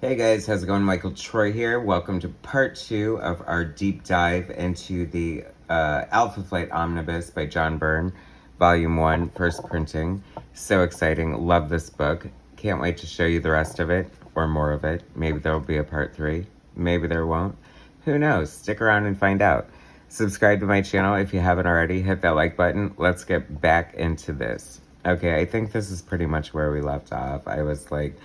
Hey guys, how's it going? Michael Troy here. Welcome to part 2 of our deep dive into the Alpha Flight Omnibus by John Byrne, Volume 1, first printing. So exciting. Love this book. Can't wait to show you the rest of it, or more of it. Maybe there'll be a part 3. Maybe there won't. Who knows? Stick around and find out. Subscribe to my channel if you haven't already. Hit that like button. Let's get back into this. Okay, I think this is pretty much where we left off. I was like,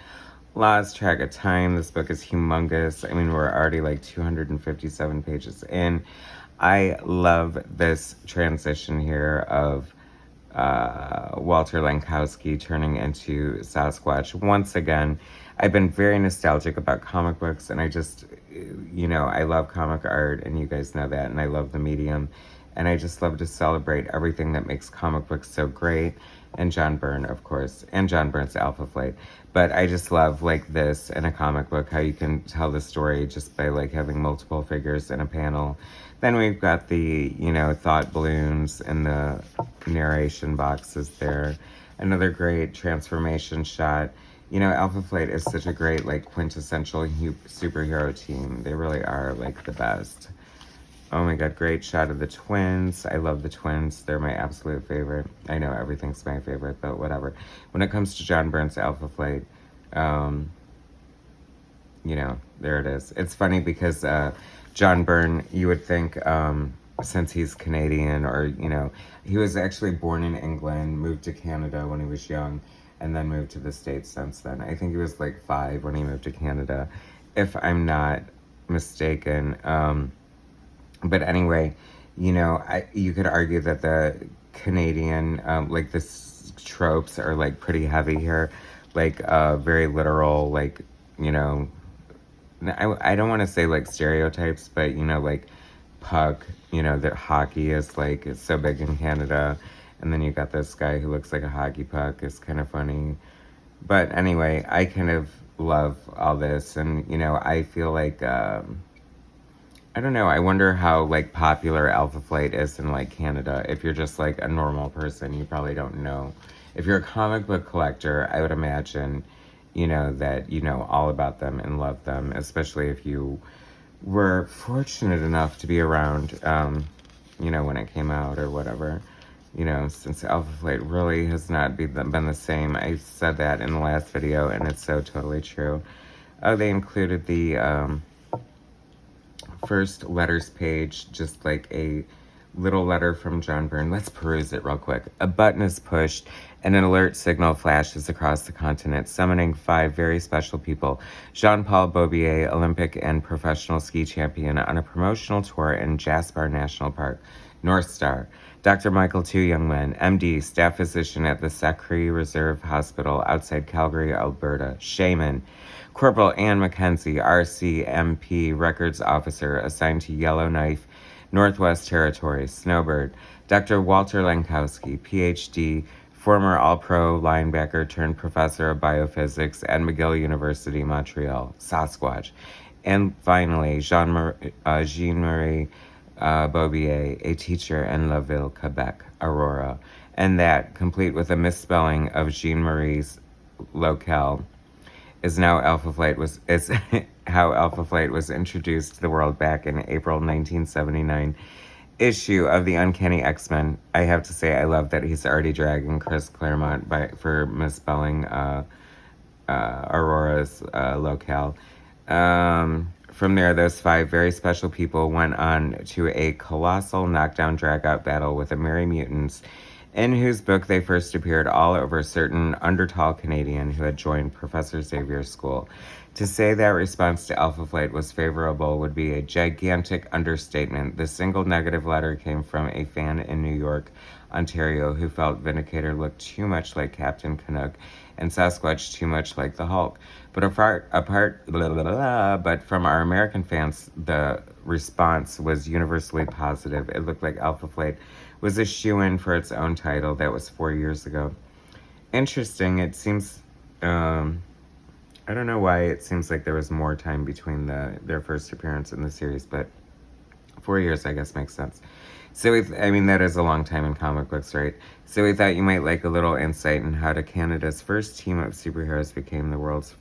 lost track of time. This book is humongous. I mean, we're already like 257 pages in. I love this transition here of Walter Lankowski turning into Sasquatch. Once again, I've been very nostalgic about comic books, and I just, I love comic art, and you guys know that, and I love the medium. And I just love to celebrate everything that makes comic books so great. And John Byrne, of course, and John Byrne's Alpha Flight. But I just love, like, this in a comic book, how you can tell the story just by, like, having multiple figures in a panel. Then we've got the, thought balloons and the narration boxes there. Another great transformation shot. Alpha Flight is such a great, like, quintessential superhero team. They really are, like, the best. Oh my god, great shot of the twins. I love the twins. They're my absolute favorite. I know everything's my favorite, but whatever. When it comes to John Byrne's Alpha Flight, there it is. It's funny because John Byrne, you would think, since he's Canadian, or, he was actually born in England, moved to Canada when he was young, and then moved to the States since then. I think he was like 5 when he moved to Canada, if I'm not mistaken. But anyway, you could argue that the Canadian, like the tropes are like pretty heavy here, like very literal, like, I don't want to say like stereotypes, but like puck, that hockey is like, it's so big in Canada. And then you got this guy who looks like a hockey puck. It's kind of funny. But anyway, I kind of love all this. And, I feel like, I don't know. I wonder how, like, popular Alpha Flight is in, like, Canada. If you're just, like, a normal person, you probably don't know. If you're a comic book collector, I would imagine, that you know all about them and love them, especially if you were fortunate enough to be around, when it came out or whatever. Since Alpha Flight really has not been the same. I said that in the last video, and it's so totally true. Oh, they included the, first letters page, just like a little letter from John Byrne. Let's peruse it real quick. A button is pushed and an alert signal flashes across the continent, summoning 5 very special people. Jean-Paul Beaubier, Olympic and professional ski champion, on a promotional tour in Jasper National Park. North Star. Dr. Michael Two Young Men, MD, staff physician at the Sacree Reserve Hospital outside Calgary, Alberta. Shaman. Corporal Ann McKenzie, RCMP, records officer assigned to Yellowknife, Northwest Territories. Snowbird. Dr. Walter Lankowski, PhD, former All-Pro linebacker turned professor of biophysics at McGill University, Montreal. Sasquatch. And finally, Jean-Marie Beaubier, a teacher in La Ville, Quebec, Aurora. And that, complete with a misspelling of Jean-Marie's locale, is how Alpha Flight was introduced to the world back in April 1979 issue of the Uncanny X-Men. I have to say, I love that he's already dragging Chris Claremont for misspelling Aurora's locale. From there, those 5 very special people went on to a colossal knockdown drag-out battle with the Merry Mutants, in whose book they first appeared all over a certain undertall Canadian who had joined Professor Xavier's school. To say that response to Alpha Flight was favorable would be a gigantic understatement. The single negative letter came from a fan in New York, Ontario, who felt Vindicator looked too much like Captain Canuck and Sasquatch too much like the Hulk. But but from our American fans, the response was universally positive. It looked like Alpha Flight was a shoo-in for its own title. That was 4 years ago. Interesting. It seems, I don't know why it seems like there was more time between their first appearance in the series, but 4 years, I guess, makes sense. So, that is a long time in comic books, right? So we thought you might like a little insight in how Canada's first team of superheroes became the world's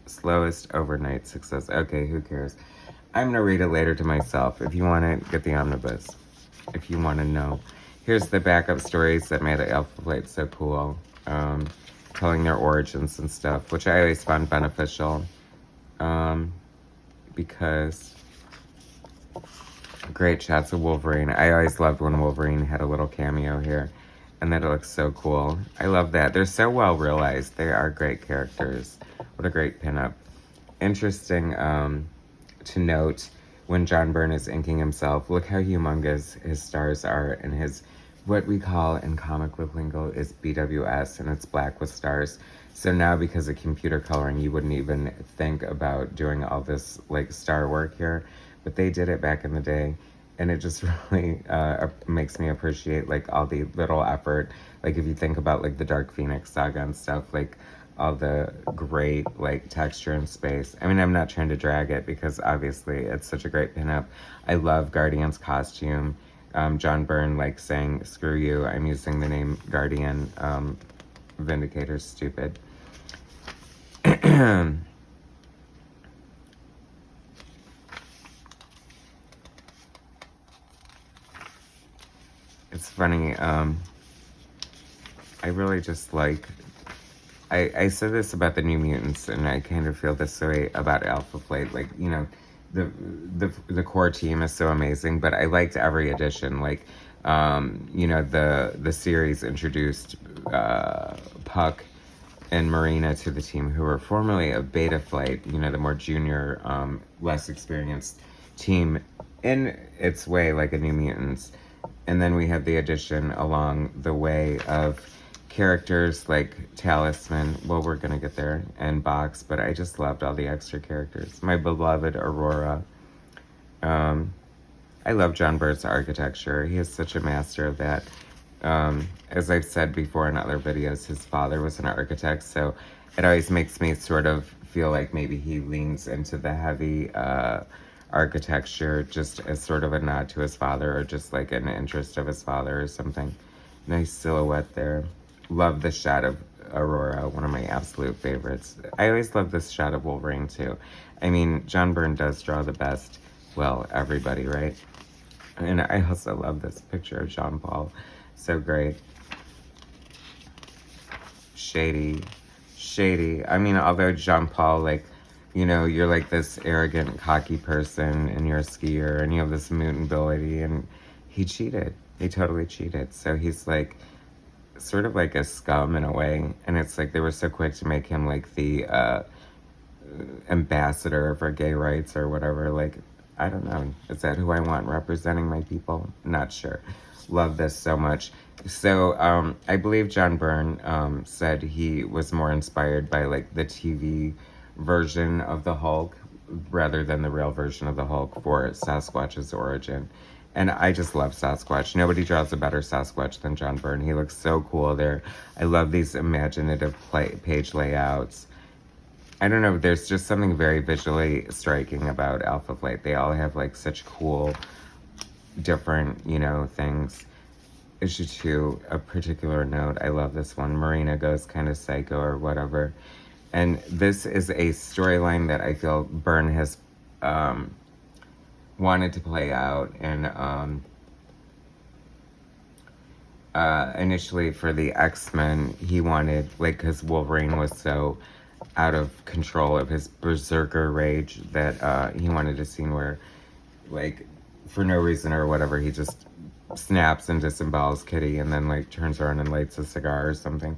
Slowest overnight success. Okay, who cares? I'm gonna read it later to myself. If you want it, get the omnibus. If you want to know. Here's the backup stories that made the Alpha Flight so cool. Telling their origins and stuff, which I always found beneficial. Because great shots of Wolverine. I always loved when Wolverine had a little cameo here. And that it looks so cool. I love that. They're so well realized. They are great characters. What a great pinup. Interesting to note when John Byrne is inking himself. Look how humongous his stars are, and his, what we call in comic book lingo is BWS, and it's black with stars. So now because of computer coloring, you wouldn't even think about doing all this like star work here, but they did it back in the day. And it just really makes me appreciate like all the little effort. Like if you think about like the Dark Phoenix saga and stuff, like all the great like texture and space. I mean, I'm not trying to drag it because obviously it's such a great pinup. I love Guardian's costume. John Byrne like saying, screw you, I'm using the name Guardian. Vindicator's stupid. It's funny, I really just like, I said this about the New Mutants, and I kind of feel this way about Alpha Flight. Like, you know, the core team is so amazing, but I liked every edition. Like, you know, the series introduced Puck and Marina to the team, who were formerly of Beta Flight, you know, the more junior, less experienced team in its way, like a New Mutants. And then we had the addition along the way of characters like Talisman, well, we're gonna get there, and Box, but I just loved all the extra characters. My beloved Aurora. I love John Byrne's architecture. He is such a master of that. As I've said before in other videos, his father was an architect, so it always makes me sort of feel like maybe he leans into the heavy architecture just as sort of a nod to his father, or just like an interest of his father or something. Nice silhouette there. Love the shot of Aurora, one of my absolute favorites. I always love this shot of Wolverine too. I mean, John Byrne does draw the best, well, everybody, right? And I also love this picture of Jean Paul. So great. Shady. I mean, although Jean Paul, like, you know, you're like this arrogant, cocky person, and you're a skier, and you have this mutant ability, and he cheated. He totally cheated. So he's like, sort of like a scum in a way. And it's like they were so quick to make him like the ambassador for gay rights or whatever. Like, I don't know. Is that who I want representing my people? Not sure. Love this so much. So I believe John Byrne said he was more inspired by like the TV version of the Hulk rather than the real version of the Hulk for Sasquatch's origin. And I just love Sasquatch. Nobody draws a better Sasquatch than John Byrne. He looks so cool there. I love these imaginative page layouts. I don't know, there's just something very visually striking about Alpha Flight. They all have like such cool, different, you know, things. Issue 2, a particular note, I love this one. Marina goes kind of psycho or whatever. And this is a storyline that I feel Byrne has wanted to play out. And initially for the X-Men, he wanted, like, because Wolverine was so out of control of his berserker rage that he wanted a scene where, like, for no reason or whatever, he just snaps and disembowels Kitty and then, like, turns around and lights a cigar or something.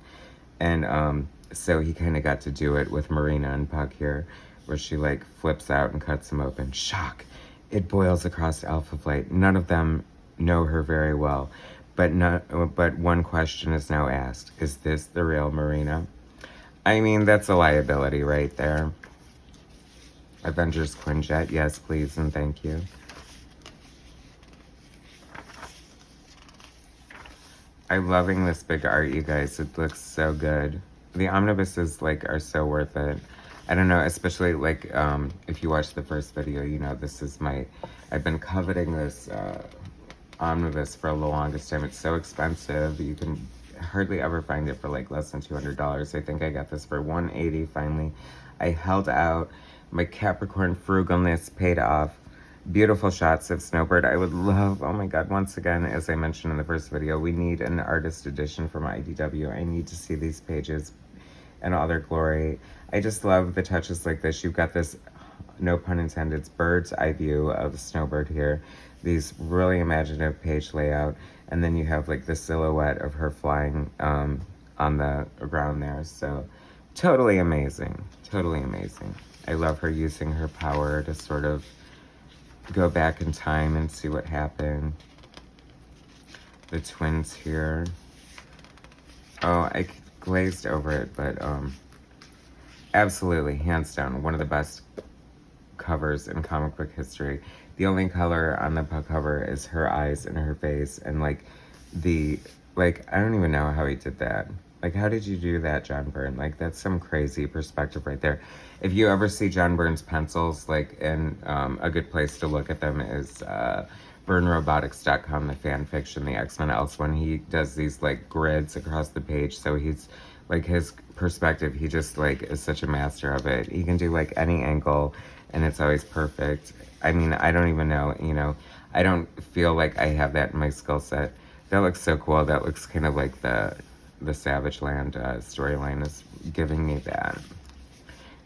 And so he kind of got to do it with Marina and Puck here, where she, like, flips out and cuts him open. Shock! It boils across Alpha Flight. None of them know her very well. But one question is now asked. Is this the real Marina? I mean, that's a liability right there. Avengers Quinjet, yes, please, and thank you. I'm loving this big art, you guys. It looks so good. The omnibuses, like, are so worth it. I don't know, especially, like, if you watched the first video, you know, this is I've been coveting this omnibus for the longest time. It's so expensive. You can hardly ever find it for like less than $200. I think I got this for $180 finally. I held out. My Capricorn frugalness paid off. Beautiful shots of Snowbird. I would love, oh my god, once again, as I mentioned in the first video, we need an artist edition from IDW. I need to see these pages in all their glory. I just love the touches like this. You've got this, no pun intended, bird's eye view of Snowbird here. These really imaginative page layout. And then you have like the silhouette of her flying on the ground there. So totally amazing. Totally amazing. I love her using her power to sort of go back in time and see what happened. The twins here. Oh, I glazed over it, but absolutely, hands down, one of the best covers in comic book history. The only color on the cover is her eyes and her face, and like I don't even know how he did that. Like, how did you do that, John Byrne? Like, that's some crazy perspective right there. If you ever see John Byrne's pencils, like, a good place to look at them is ByrneRobotics.com, the fan fiction, the X-Men Else one. He does these, like, grids across the page, so he's, like, his perspective, he just, like, is such a master of it. He can do, like, any angle, and it's always perfect. I mean, I don't even know, you know, I don't feel like I have that in my skill set. That looks so cool. That looks kind of like the Savage Land storyline is giving me that.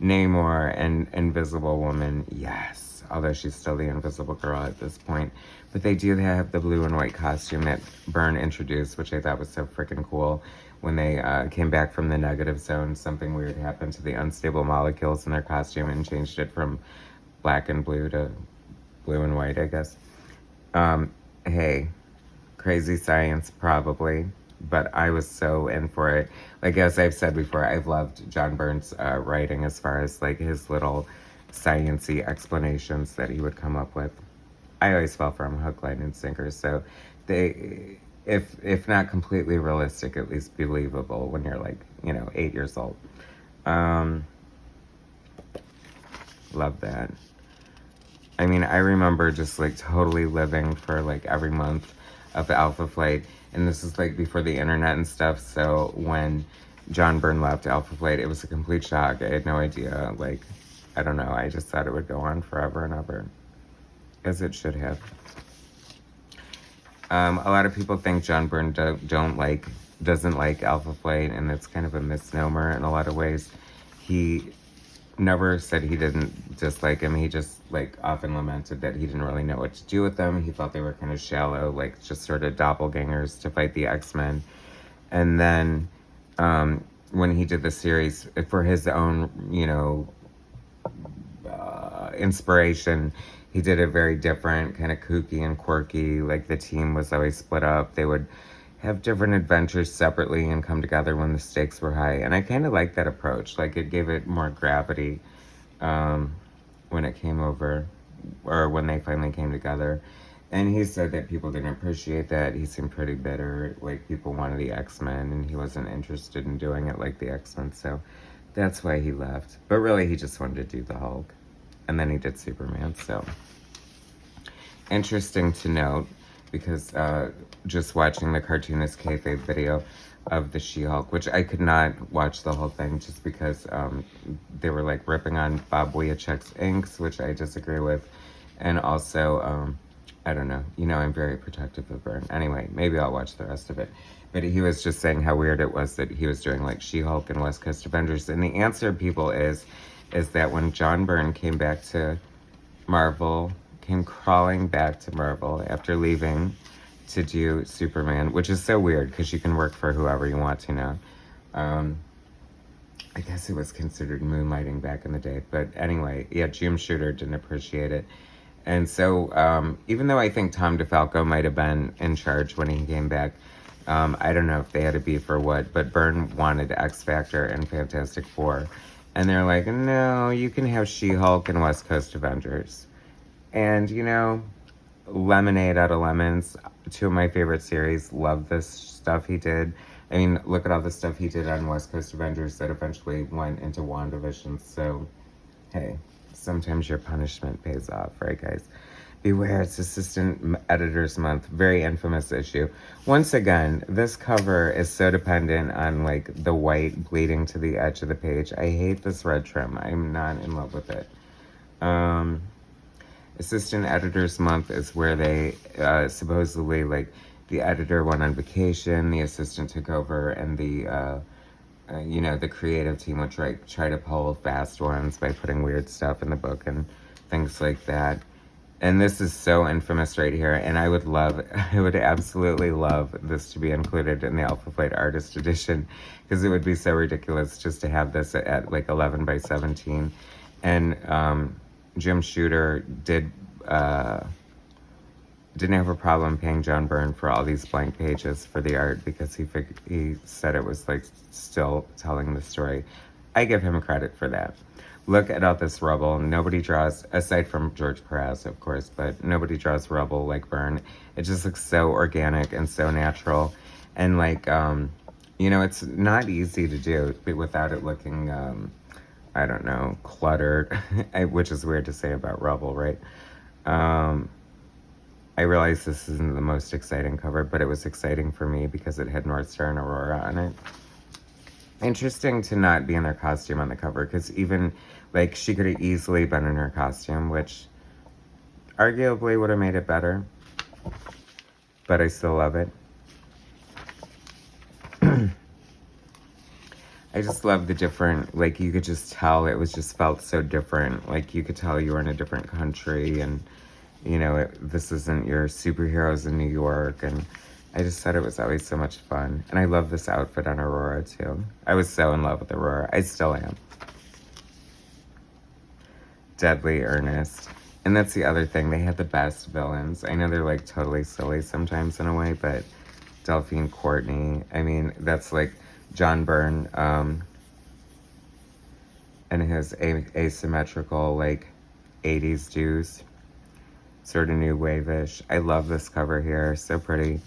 Namor and Invisible Woman, yes. Although she's still the Invisible Girl at this point. But they do have the blue and white costume that Byrne introduced, which I thought was so freaking cool. When they came back from the negative zone, something weird happened to the unstable molecules in their costume and changed it from black and blue to blue and white, I guess. Hey, crazy science, probably. But I was so in for it. Like, as I've said before, I've loved John Byrne's writing as far as, like, his little science-y explanations that he would come up with. I always fell for him hook, line, and sinker. So they, if not completely realistic, at least believable when you're, like, you know, 8 years old. Love that. I mean, I remember just, like, totally living for, like, every month of Alpha Flight. And this is, like, before the internet and stuff, so when John Byrne left Alpha Flight, it was a complete shock. I had no idea, like, I don't know, I just thought it would go on forever and ever, as it should have. A lot of people think John Byrne doesn't like Alpha Flight, and it's kind of a misnomer in a lot of ways. He never said he didn't dislike him. He just, like, often lamented that he didn't really know what to do with them. He felt they were kind of shallow, like, just sort of doppelgangers to fight the X-Men. And then when he did the series for his own, you know, inspiration, he did it very different, kind of kooky and quirky. Like, the team was always split up. They would have different adventures separately and come together when the stakes were high. And I kind of like that approach. Like, it gave it more gravity when it came over, or when they finally came together. And he said that people didn't appreciate that. He seemed pretty bitter. Like, people wanted the X-Men, and he wasn't interested in doing it like the X-Men. So that's why he left. But really, he just wanted to do the Hulk. And then he did Superman. So interesting to note, because just watching the cartoonist kayfabe video of the She-Hulk, which I could not watch the whole thing just because they were, like, ripping on Bob Wiacek's inks, which I disagree with. And also, I don't know, you know, I'm very protective of Byrne. Anyway, maybe I'll watch the rest of it. But he was just saying how weird it was that he was doing, like, She-Hulk and West Coast Avengers. And the answer, people, is that when John Byrne came back to Marvel, came crawling back to Marvel after leaving to do Superman, which is so weird because you can work for whoever you want to now. I guess it was considered moonlighting back in the day. But anyway, yeah, Jim Shooter didn't appreciate it. And so even though I think Tom DeFalco might have been in charge when he came back, I don't know if they had a beef or what, but Byrne wanted X Factor and Fantastic Four. And they're like, no, you can have She-Hulk and West Coast Avengers. And, you know, lemonade out of lemons. Two of my favorite series. Love this stuff he did. I mean, look at all the stuff he did on West Coast Avengers that eventually went into WandaVision. So, hey, sometimes your punishment pays off, right, guys? Beware, it's Assistant Editor's Month. Very infamous issue. Once again, this cover is so dependent on, like, the white bleeding to the edge of the page. I hate this red trim. I'm not in love with it. Assistant Editor's Month is where they, supposedly, like, the editor went on vacation, the assistant took over, and the, you know, the creative team would try to pull fast ones by putting weird stuff in the book and things like that. And this is so infamous right here, and I would absolutely love this to be included in the Alpha Flight Artist Edition, because it would be so ridiculous just to have this at like 11 by 17. And Jim Shooter didn't have a problem paying John Byrne for all these blank pages for the art, because he said it was like still telling the story. I give him credit for that. Look at all this rubble. Nobody draws, aside from George Perez, of course, but nobody draws rubble like Byrne. It just looks so organic and so natural. And like, you know, it's not easy to do without it looking, I don't know, cluttered, which is weird to say about rubble, right? I realize this isn't the most exciting cover, but it was exciting for me because it had North Star and Aurora on it. Interesting to not be in their costume on the cover, because even, like, she could have easily been in her costume, which arguably would have made it better, but I still love it. I just love the different, like, you could just tell it was just felt so different. Like, you could tell you were in a different country, and, you know, this isn't your superheroes in New York, and I just thought it was always so much fun. And I love this outfit on Aurora, too. I was so in love with Aurora. I still am. Deadly Earnest. And that's the other thing. They had the best villains. I know they're, like, totally silly sometimes in a way, but Delphine Courtney, I mean, that's, like, John Byrne, and his asymmetrical, like, 80s dues. Sort of new wave-ish. I love this cover here. So pretty.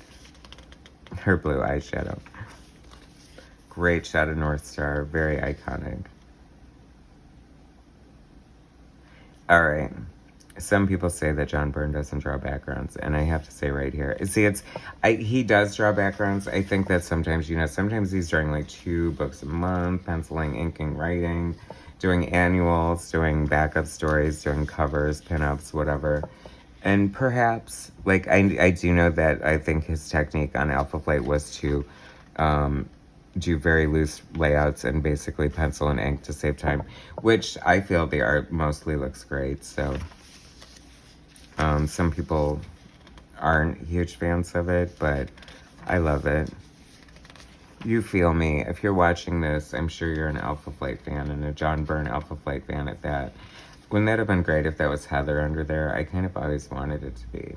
Her blue eyeshadow. Great shot of North Star. Very iconic. Alright. Some people say that John Byrne doesn't draw backgrounds, and I have to say right here. See, he does draw backgrounds. I think that sometimes, you know, sometimes he's drawing like 2 books a month, penciling, inking, writing, doing annuals, doing backup stories, doing covers, pinups, whatever. And perhaps, like, I do know that I think his technique on Alpha Flight was to do very loose layouts and basically pencil and ink to save time, which I feel the art mostly looks great. So some people aren't huge fans of it, but I love it. You feel me. If you're watching this, I'm sure you're an Alpha Flight fan, and a John Byrne Alpha Flight fan at that. Wouldn't that have been great if that was Heather under there? I kind of always wanted it to be.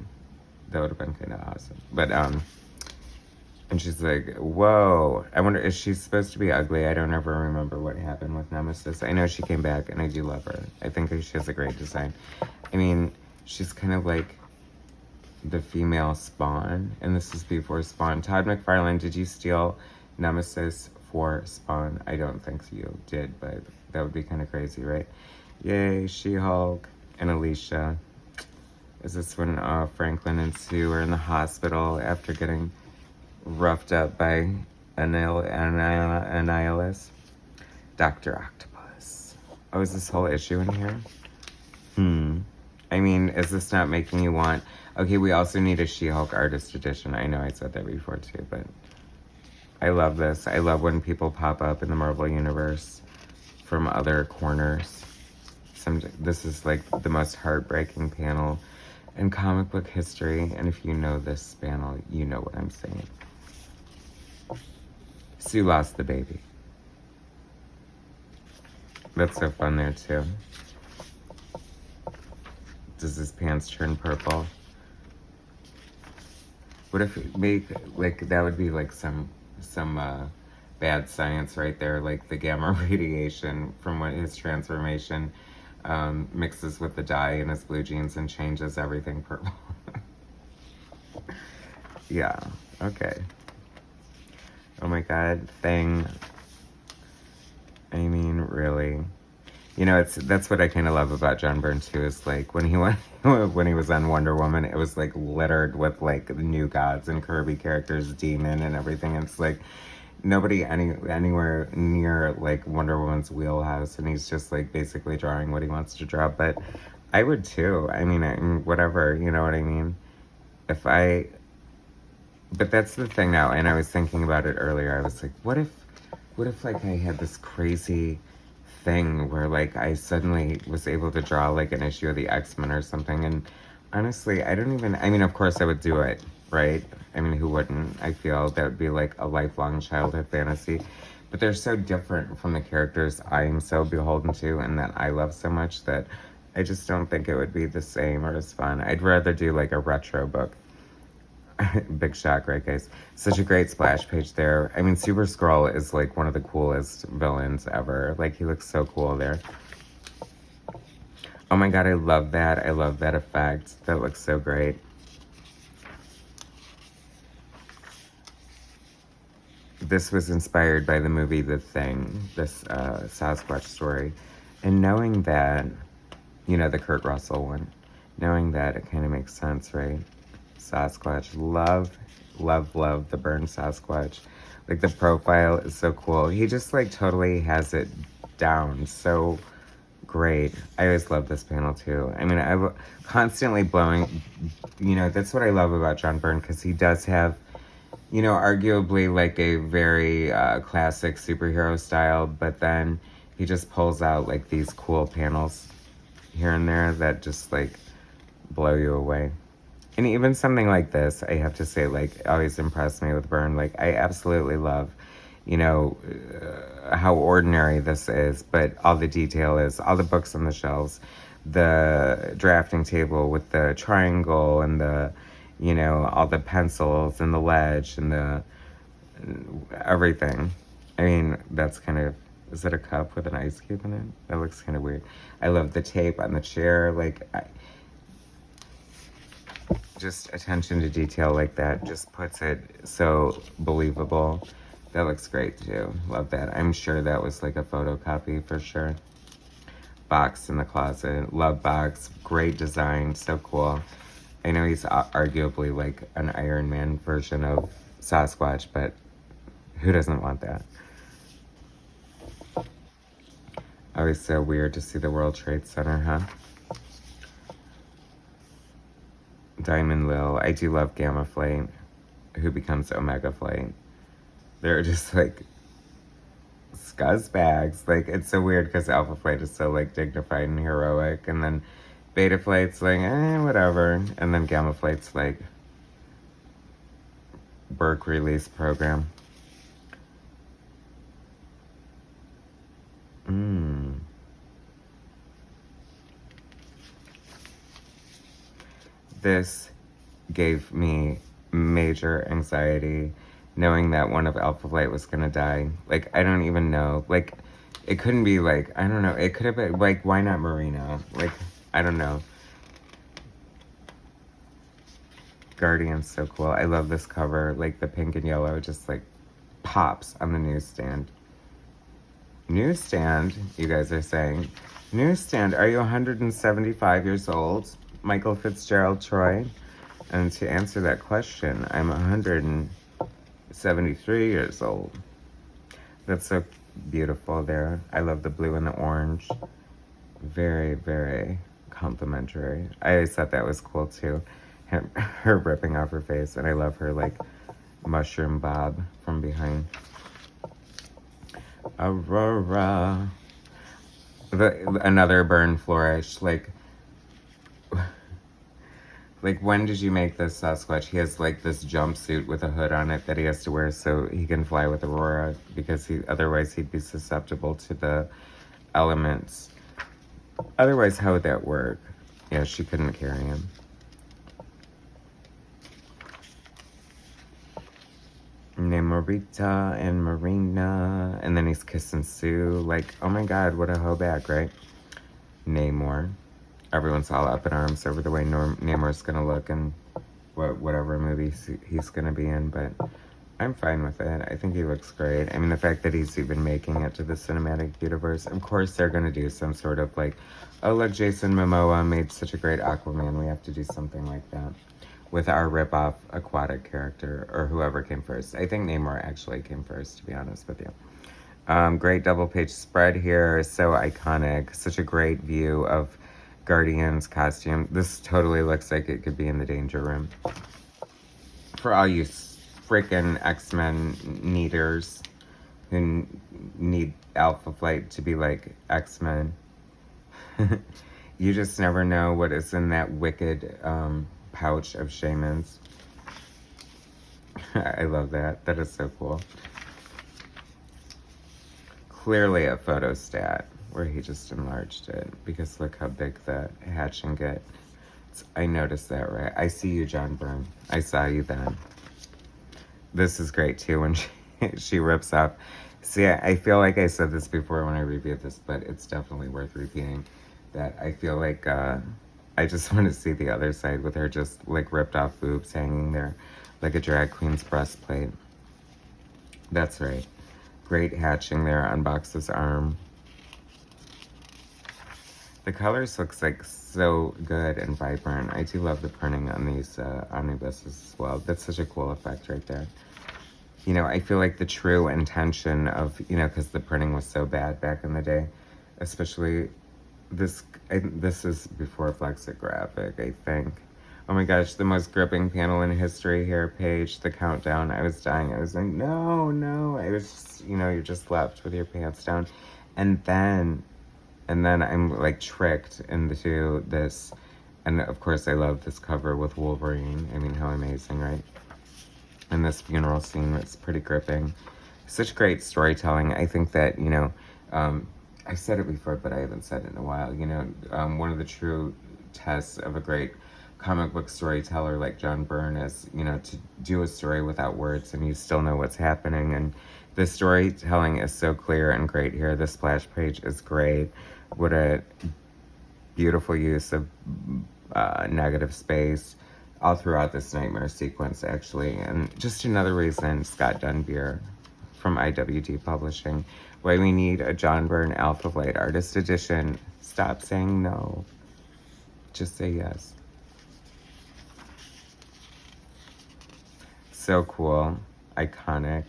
That would have been kind of awesome. But, and she's like, whoa. I wonder, is she supposed to be ugly? I don't ever remember what happened with Nemesis. I know she came back, and I do love her. I think she has a great design. I mean, she's kind of like the female Spawn, and this is before Spawn. Todd McFarlane, did you steal Nemesis for Spawn? I don't think you did, but that would be kind of crazy, right? Yay, She-Hulk and Alicia. Is this when Franklin and Sue are in the hospital after getting roughed up by Annihilus? Dr. Octopus. Oh, is this whole issue in here? I mean, is this not making you want... Okay, we also need a She-Hulk Artist Edition. I know I said that before too, but I love this. I love when people pop up in the Marvel Universe from other corners. This is like the most heartbreaking panel in comic book history, and if you know this panel, you know what I'm saying. Sue lost the baby. That's so fun there too. Does his pants turn purple? What if it make, like, that would be like some bad science right there, like the gamma radiation from what his transformation mixes with the dye in his blue jeans and changes everything purple. Yeah, okay. Oh my god, Thing. I mean, really. You know, that's what I kind of love about John Byrne too. Is like when he went when he was on Wonder Woman, it was like littered with like new gods and Kirby characters, Demon and everything. It's like nobody anywhere near like Wonder Woman's wheelhouse, and he's just like basically drawing what he wants to draw. But I would too. I mean, whatever, you know what I mean? If I, but that's the thing now, and I was thinking about it earlier. I was like, what if like I had this crazy thing where like I suddenly was able to draw like an issue of the X-Men or something, and honestly, I don't even, I mean, of course I would do it, right? I mean, who wouldn't? I feel that would be like a lifelong childhood fantasy, but they're so different from the characters I am so beholden to and that I love so much that I just don't think it would be the same or as fun. I'd rather do like a retro book. Big shock, right, guys? Such a great splash page there. I mean, Super Skrull is like one of the coolest villains ever. Like, he looks so cool there. Oh my god, I love that. I love that effect. That looks so great. This was inspired by the movie The Thing, this Sasquatch story. And knowing that, you know, the Kurt Russell one, knowing that, it kind of makes sense, right? Sasquatch. Love the Byrne Sasquatch. Like, the profile is so cool. He just, like, totally has it down. So great. I always love this panel, too. I mean, I'm constantly blowing, you know, that's what I love about John Byrne, because he does have, you know, arguably, like, a very classic superhero style, but then he just pulls out, like, these cool panels here and there that just, like, blow you away. And even something like this, I have to say, like, always impressed me with Byrne. Like, I absolutely love, you know, how ordinary this is, but all the detail is, all the books on the shelves, the drafting table with the triangle and the, you know, all the pencils and the ledge and the everything. I mean, that's kind of, is it a cup with an ice cube in it? That looks kind of weird. I love the tape on the chair. Like, just attention to detail like that just puts it so believable. That looks great too. Love that. I'm sure that was like a photocopy for sure. Box in the closet. Love box. Great design. So cool. I know he's arguably like an Iron Man version of Sasquatch, but who doesn't want that? Always so weird to see the World Trade Center, huh? Diamond Lil. I do love Gamma Flight, who becomes Omega Flight. They're just like scuzz bags. Like, it's so weird because Alpha Flight is so like dignified and heroic, and then Beta Flight's like, whatever, and then Gamma Flight's like Burke release program. This gave me major anxiety, knowing that one of Alpha Flight was gonna die. Like, I don't even know. Like, it couldn't be like, I don't know. It could have been, like, why not Marina? Like, I don't know. Guardian's so cool. I love this cover. Like, the pink and yellow just, like, pops on the newsstand. Newsstand, you guys are saying. Newsstand, are you 175 years old? Michael Fitzgerald Troy? And to answer that question, I'm 173 years old. That's so beautiful there. I love the blue and the orange. Very, very complimentary. I always thought that was cool too. Her ripping off her face, and I love her like mushroom bob from behind. Aurora. Another Byrne flourish. Like, when did you make this Sasquatch? He has, like, this jumpsuit with a hood on it that he has to wear so he can fly with Aurora, because otherwise he'd be susceptible to the elements. Otherwise, how would that work? Yeah, she couldn't carry him. Namorita and Marina, and then he's kissing Sue. Like, oh my god, what a hoe back, right? Namor. Everyone's all up in arms over the way Namor's gonna look in whatever movie he's gonna be in, but I'm fine with it. I think he looks great. I mean, the fact that he's even making it to the cinematic universe. Of course, they're going to do some sort of like, oh, look, Jason Momoa made such a great Aquaman. We have to do something like that with our rip-off aquatic character, or whoever came first. I think Namor actually came first, to be honest with you. Great double-page spread here. So iconic. Such a great view of Guardian's costume. This totally looks like it could be in the Danger Room. For all you freaking X-Men needers who need Alpha Flight to be like X-Men. You just never know what is in that wicked pouch of Shaman's. I love that. That is so cool. Clearly a photostat where he just enlarged it, because look how big that hatching get. I noticed that, right? I see you, John Byrne. I saw you then. This is great too when she rips off. See, I feel like I said this before when I reviewed this, but it's definitely worth repeating. That I feel like I just want to see the other side with her just like ripped off boobs hanging there like a drag queen's breastplate. That's right. Great hatching there on Box's arm. The colors looks like so good and vibrant. I do love the printing on these omnibuses as well. That's such a cool effect right there. You know, I feel like the true intention of, you know, because the printing was so bad back in the day, especially this is before flexographic, I think. Oh my gosh, the most gripping panel in history here, page, the countdown. I was dying. I was like, no, no. I was just, you know, you're just left with your pants down. And then I'm like tricked into this. And of course I love this cover with Wolverine. I mean, how amazing, right? And this funeral scene was pretty gripping. Such great storytelling. I think that, you know, I've said it before, but I haven't said it in a while. You know, one of the true tests of a great comic book storyteller like John Byrne is, you know, to do a story without words and you still know what's happening. And the storytelling is so clear and great here. The splash page is great. What a beautiful use of negative space all throughout this nightmare sequence, actually. And just another reason, Scott Dunbier from IWD Publishing, why we need a John Byrne Alpha Flight Artist Edition. Stop saying no. Just say yes. So cool. Iconic.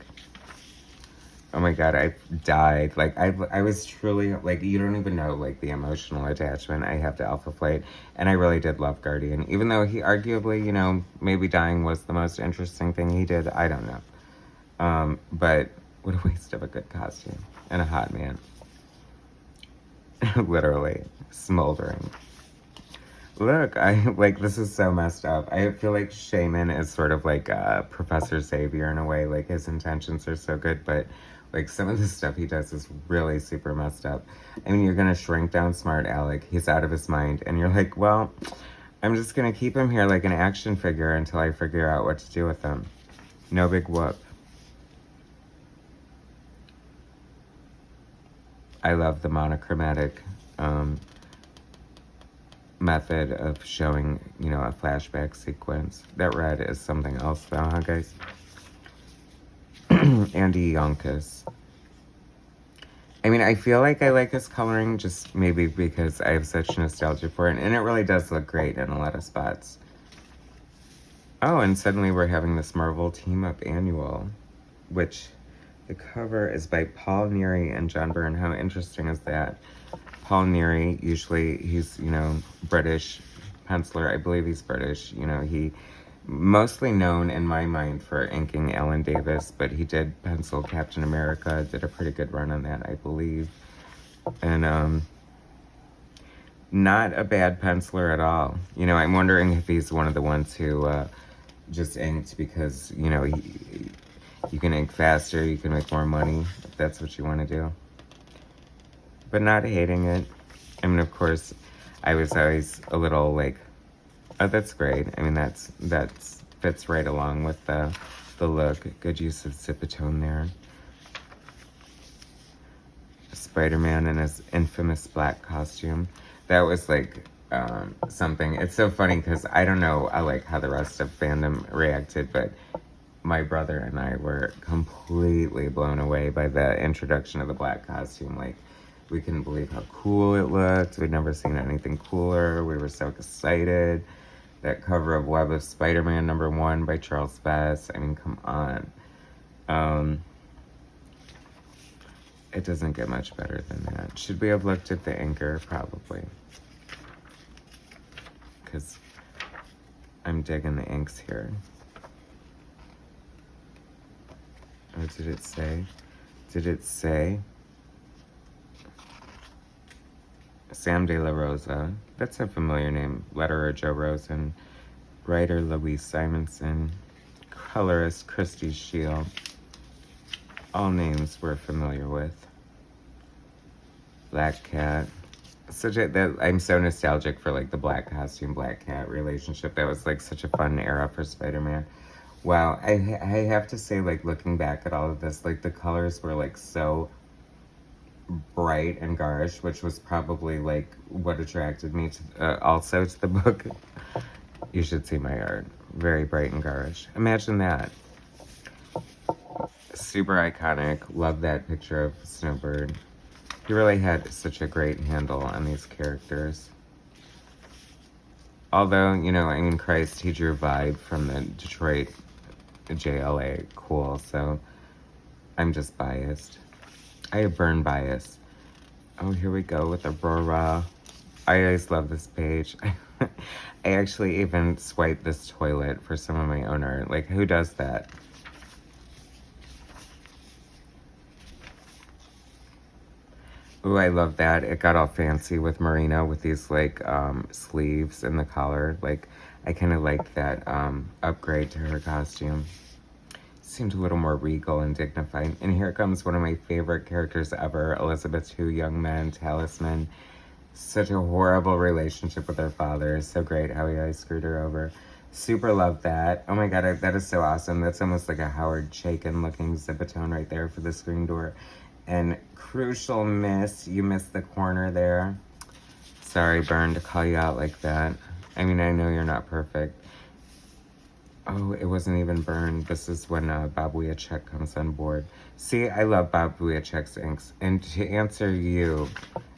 Oh my god, I died. Like, I was truly, like, you don't even know, like, the emotional attachment I have to Alpha Flight. And I really did love Guardian. Even though he arguably, you know, maybe dying was the most interesting thing he did. I don't know. But what a waste of a good costume. And a hot man. Literally. Smoldering. Look, this is so messed up. I feel like Shaman is sort of like Professor Xavier in a way. Like, his intentions are so good, but like some of the stuff he does is really super messed up. I mean, you're gonna shrink down Smart Alec. He's out of his mind. And you're like, well, I'm just gonna keep him here like an action figure until I figure out what to do with him. No big whoop. I love the monochromatic method of showing, you know, a flashback sequence. That red is something else though, huh, guys? Andy Yonkis. I mean, I feel like I like his coloring just maybe because I have such nostalgia for it, and it really does look great in a lot of spots. Oh, and suddenly we're having this Marvel team-up annual, which the cover is by Paul Neary and John Byrne. How interesting is that? Paul Neary, usually he's, you know, British penciler. I believe he's British. You know, he mostly known in my mind for inking Alan Davis, but he did pencil Captain America, did a pretty good run on that, I believe. And not a bad penciler at all. You know, I'm wondering if he's one of the ones who just inked because, you know, you can ink faster, you can make more money, if that's what you want to do. But not hating it. I mean, of course, I was always a little like, oh, that's great. I mean, that's fits right along with the look. Good use of Zipatone there. Spiderman in his infamous black costume. That was like something. It's so funny because I don't know like how the rest of fandom reacted, but my brother and I were completely blown away by the introduction of the black costume. Like, we couldn't believe how cool it looked. We'd never seen anything cooler. We were so excited. That cover of Web of Spiderman #1 by Charles Vess. I mean, come on. It doesn't get much better than that. Should we have looked at the anchor? Probably. Because I'm digging the inks here. Oh, did it say? Did it say? Sam De La Rosa. That's a familiar name. Letterer Joe Rosen. Writer Louise Simonson. Colorist Christy Shield. All names we're familiar with. Black Cat. I'm so nostalgic for like the black costume, black cat relationship. That was like such a fun era for Spider-Man. Wow, I have to say, like, looking back at all of this, like, the colors were like so bright and garish, which was probably like what attracted me to also to the book. You should see my art. Very bright and garish. Imagine that. Super iconic. Love that picture of Snowbird. He really had such a great handle on these characters. Although, you know, I mean, Christ, he drew Vibe from the Detroit JLA. Cool, so I'm just biased. I have Byrne bias. Oh, here we go with Aurora. I always love this page. I actually even swipe this toilet for some of my own art. Like, who does that? Ooh, I love that. It got all fancy with Marina with these, like, sleeves and the collar. Like, I kind of like that upgrade to her costume. Seemed a little more regal and dignified. And here comes one of my favorite characters ever, Elizabeth's Two Young Men, Talisman. Such a horrible relationship with her father. So great how he always screwed her over. Super love that. Oh my god, that is so awesome. That's almost like a Howard Chaykin looking Zipatone right there for the screen door. And crucial miss, you missed the corner there. Sorry, Byrne, to call you out like that. I mean, I know you're not perfect. Oh, it wasn't even Byrne. This is when Bob Wiacek comes on board. See, I love Bob Wiacek's inks. And to answer you,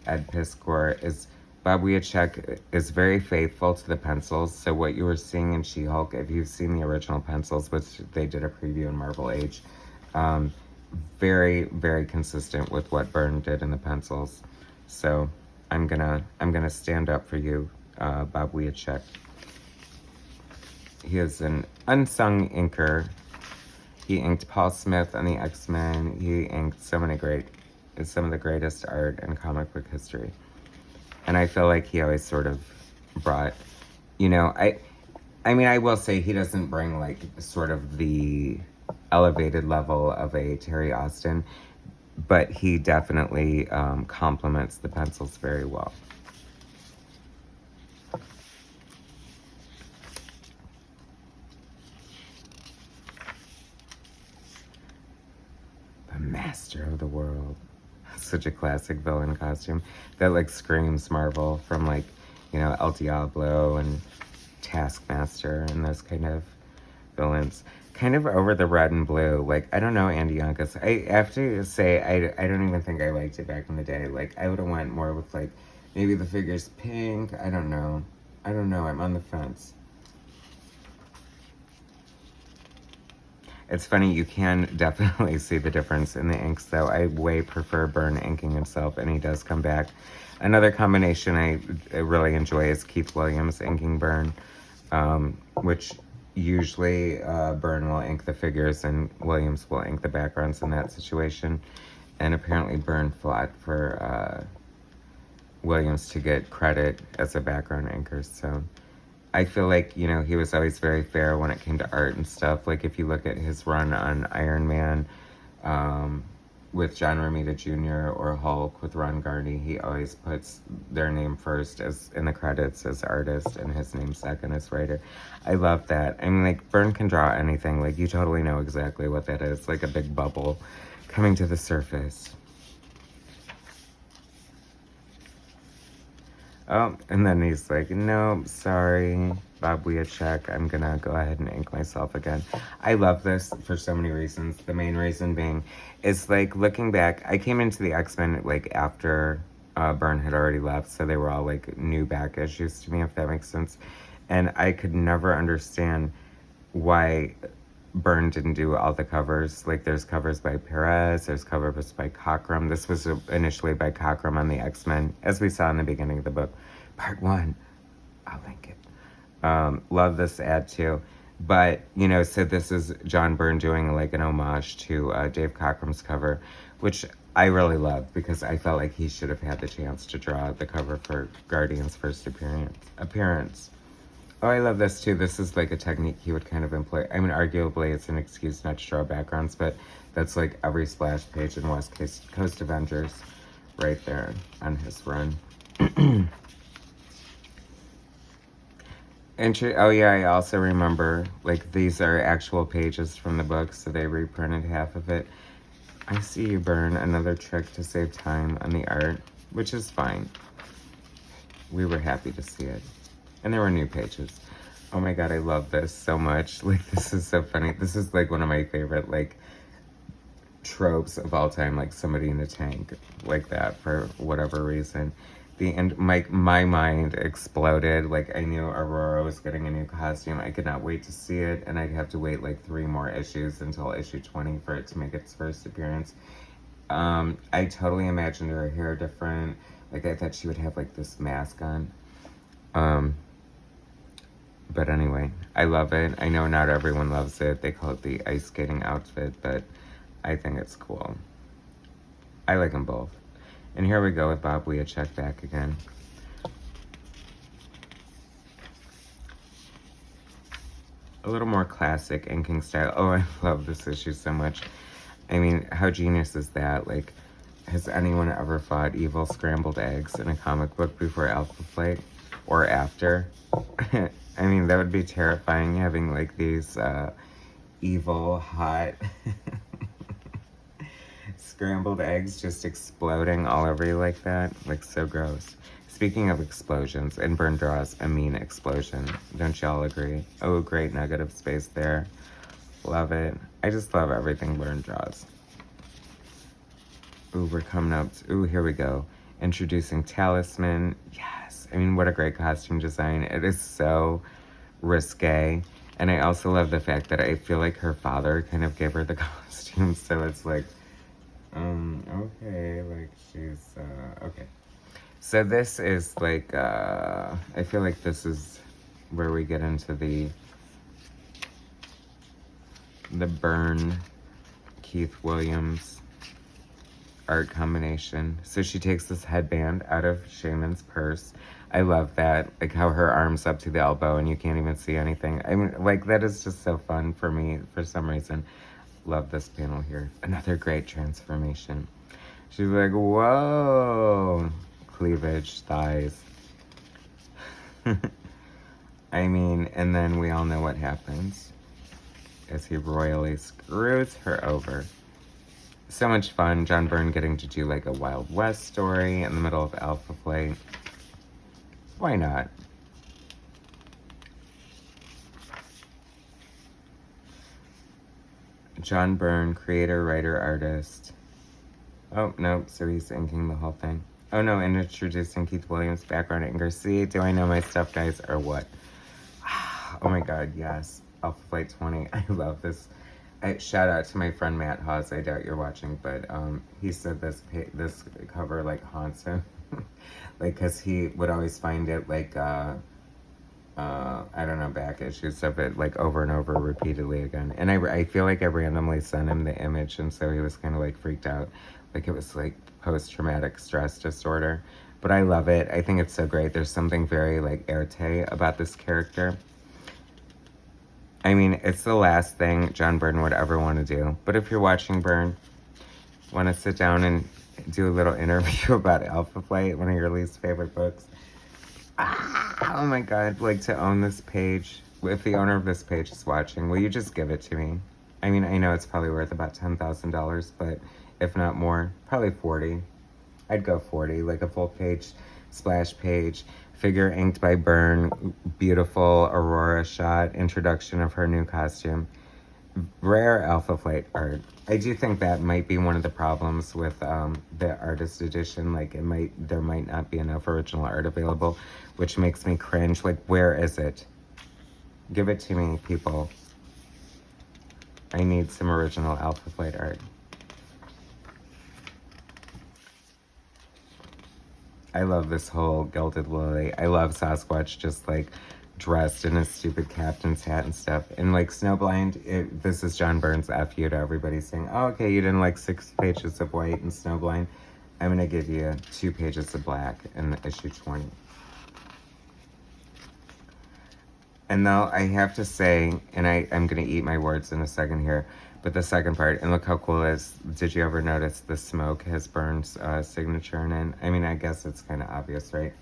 Ed Piskor, is Bob Wiacek is very faithful to the pencils. So what you were seeing in She-Hulk, if you've seen the original pencils, which they did a preview in Marvel Age, very, very consistent with what Byrne did in the pencils. So I'm gonna stand up for you, Bob Wiacek. He is an unsung inker. He inked Paul Smith on the X-Men. He inked some of the greatest art in comic book history. And I feel like he always sort of brought, you know, I mean, I will say he doesn't bring like sort of the elevated level of a Terry Austin, but he definitely complements the pencils very well. The Master of the World. Such a classic villain costume that like screams Marvel from like, you know, El Diablo and Taskmaster and those kind of villains. Kind of over the red and blue. Like, I don't know, Andy Youngus. I have to say, I don't even think I liked it back in the day. Like, I would have went more with, like, maybe the figure's pink. I don't know. I'm on the fence. It's funny, you can definitely see the difference in the inks, though. I way prefer Byrne inking himself, and he does come back. Another combination I really enjoy is Keith Williams inking Byrne, which usually Byrne will ink the figures and Williams will ink the backgrounds in that situation. And apparently Byrne fought for Williams to get credit as a background inker, so I feel like, you know, he was always very fair when it came to art and stuff. Like, if you look at his run on Iron Man with John Romita Jr. or Hulk with Ron Garney, he always puts their name first as in the credits as artist and his name second as writer. I love that. I mean, like, Byrne can draw anything. Like, you totally know exactly what that is. Like a big bubble coming to the surface. Oh, and then he's like, no, sorry. Bob Wiacek. I'm gonna go ahead and ink myself again. I love this for so many reasons. The main reason being is like looking back, I came into the X-Men like after Byrne had already left, so they were all like new back issues to me, if that makes sense. And I could never understand why Byrne didn't do all the covers. Like there's covers by Perez, there's covers by Cockrum. This was initially by Cockrum on the X-Men, as we saw in the beginning of the book. Part 1. I'll link it. Love this ad too. But, you know, so this is John Byrne doing like an homage to Dave Cockrum's cover, which I really love because I felt like he should have had the chance to draw the cover for Guardian's first appearance. Oh, I love this too. This is like a technique he would kind of employ. I mean, arguably it's an excuse not to draw backgrounds, but that's like every splash page in West Coast Avengers right there on his run. Oh yeah, I also remember, like, these are actual pages from the book, so they reprinted half of it. I see you, Byrne. Another trick to save time on the art, which is fine. We were happy to see it. And there were new pages. Oh my god, I love this so much. Like, this is so funny. This is, like, one of my favorite, like, tropes of all time, like somebody in a tank, like that, for whatever reason. My mind exploded. Like, I knew Aurora was getting a new costume. I could not wait to see it, and I'd have to wait like 3 more issues until issue 20 for it to make its first appearance. I totally imagined her hair different. Like, I thought she would have like this mask on. But anyway, I love it. I know not everyone loves it. They call it the ice skating outfit, but I think it's cool. I like them both. And here we go with Bob Wiacek back again. A little more classic inking style. Oh, I love this issue so much. I mean, how genius is that? Like, has anyone ever fought evil scrambled eggs in a comic book before Alpha Flight? Or after? I mean, that would be terrifying, having like these evil, hot scrambled eggs just exploding all over you like that. Like, so gross. Speaking of explosions, and Byrne draws a mean explosion. Don't y'all agree? Oh, great nugget of space there. Love it. I just love everything Byrne draws. Ooh, we're coming up. Ooh, here we go. Introducing Talisman. Yes. I mean, what a great costume design. It is so risque. And I also love the fact that I feel like her father kind of gave her the costume. So it's like, okay, like she's, okay. So this is like, I feel like this is where we get into the Byrne, Keith Williams art combination. So she takes this headband out of Shaman's purse. I love that, like how her arm's up to the elbow and you can't even see anything. I mean, like, that is just so fun for me for some reason. Love this panel here. Another great transformation. She's like, whoa, cleavage, thighs. I mean, and then we all know what happens as he royally screws her over. So much fun. John Byrne getting to do like a Wild West story in the middle of Alpha Flight. Why not? John Byrne, creator, writer, artist. Oh, no, so he's inking the whole thing. Oh, no, and introducing Keith Williams, background inker. See, do I know my stuff, guys, or what? Oh, my God, yes. Alpha Flight 20. I love this. Shout out to my friend Matt Hawes. I doubt you're watching, but he said this cover, like, haunts him. Like, because he would always find it, like, I don't know, back issues of it, like, over and over repeatedly again. And I feel like I randomly sent him the image, and so he was kind of, like, freaked out. Like, it was, like, post-traumatic stress disorder. But I love it. I think it's so great. There's something very, like, Erte about this character. I mean, it's the last thing John Byrne would ever want to do. But if you're watching Byrne, want to sit down and do a little interview about Alpha Flight, one of your least favorite books. Oh my God, like, to own this page. If the owner of this page is watching, will you just give it to me? I mean, I know it's probably worth about $10,000, but if not more, probably 40. I'd go 40, like a full page splash page. Figure inked by Byrne. Beautiful Aurora shot. Introduction of her new costume. Rare Alpha Flight art. I do think that might be one of the problems with the artist edition. Like, there might not be enough original art available, which makes me cringe. Like, where is it? Give it to me, people. I need some original Alpha Flight art. I love this whole Gilded Lily. I love Sasquatch just like dressed in a stupid captain's hat and stuff. And like Snowblind, this is John Byrne's F you to everybody saying, oh, okay, you didn't like 6 pages of white and Snowblind. I'm going to give you 2 pages of black in issue 20. And though I have to say, and I'm going to eat my words in a second here, but the second part, and look how cool it is. Did you ever notice the smoke has Byrne's signature in it? I mean, I guess it's kind of obvious, right?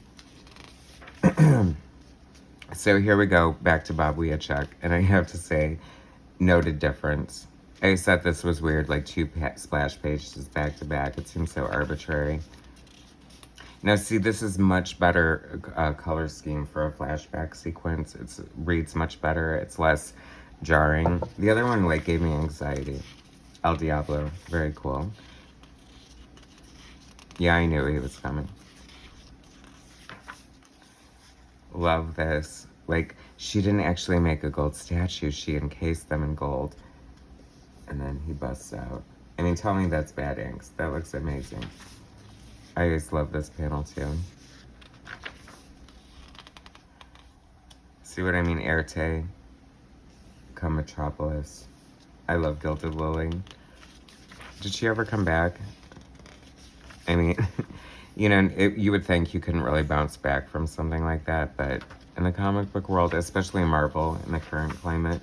So here we go, back to Bob Wiacek. And I have to say, noted difference. I thought this was weird, like 2 splash pages back to back. It seems so arbitrary. Now, see, this is much better color scheme for a flashback sequence. It reads much better. It's less jarring. The other one, like, gave me anxiety. El Diablo. Very cool. Yeah, I knew he was coming. Love this. Like, she didn't actually make a gold statue. She encased them in gold. And then he busts out. I mean, tell me that's bad inks. That looks amazing. I just love this panel too. See what I mean? Erte. Come Metropolis. I love Gilded Lily. Did she ever come back? I mean, you know, you would think you couldn't really bounce back from something like that, but in the comic book world, especially Marvel in the current climate,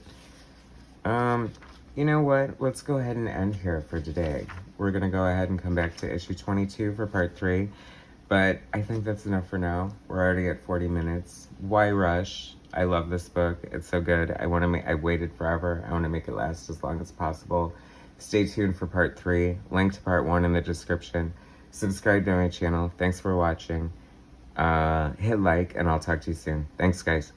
you know what? Let's go ahead and end here for today. We're going to go ahead and come back to issue 22 for part 3. But I think that's enough for now. We're already at 40 minutes. Why rush? I love this book. It's so good. I waited forever. I want to make it last as long as possible. Stay tuned for part 3. Link to part 1 in the description. Subscribe to my channel. Thanks for watching. Hit like, and I'll talk to you soon. Thanks, guys.